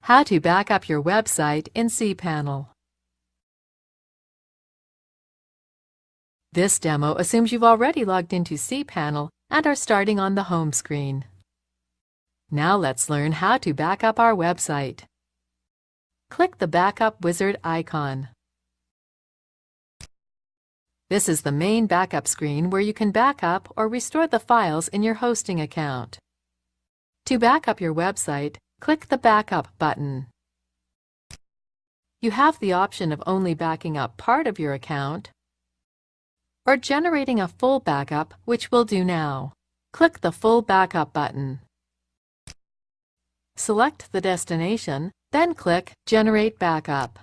How to back up your website in cPanel. This demo assumes you've already logged into cPanel and are starting on the home screen. Now let's learn how to back up our website. Click the Backup Wizard icon. This is the main backup screen where you can back up or restore the files in your hosting account. To back up your website, click the Backup button. You have the option of only backing up part of your account or generating a full backup, which we'll do now. Click the Full Backup button. Select the destination, then click Generate Backup.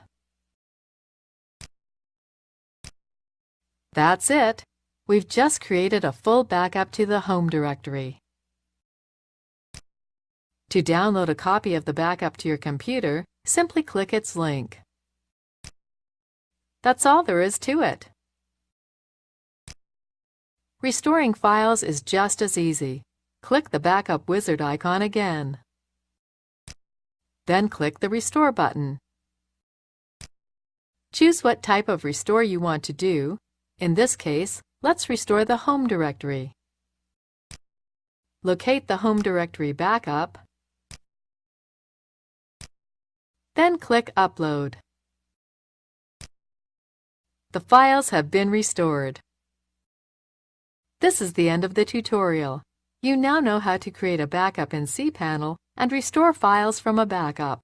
That's it! We've just created a full backup to the home directory. To download a copy of the backup to your computer, simply click its link. That's all there is to it. Restoring files is just as easy. Click the Backup Wizard icon again. Then click the Restore button. Choose what type of restore you want to do. In this case, let's restore the home directory. Locate the home directory backup, then click Upload. The files have been restored. This is the end of the tutorial. You now know how to create a backup in cPanel and restore files from a backup.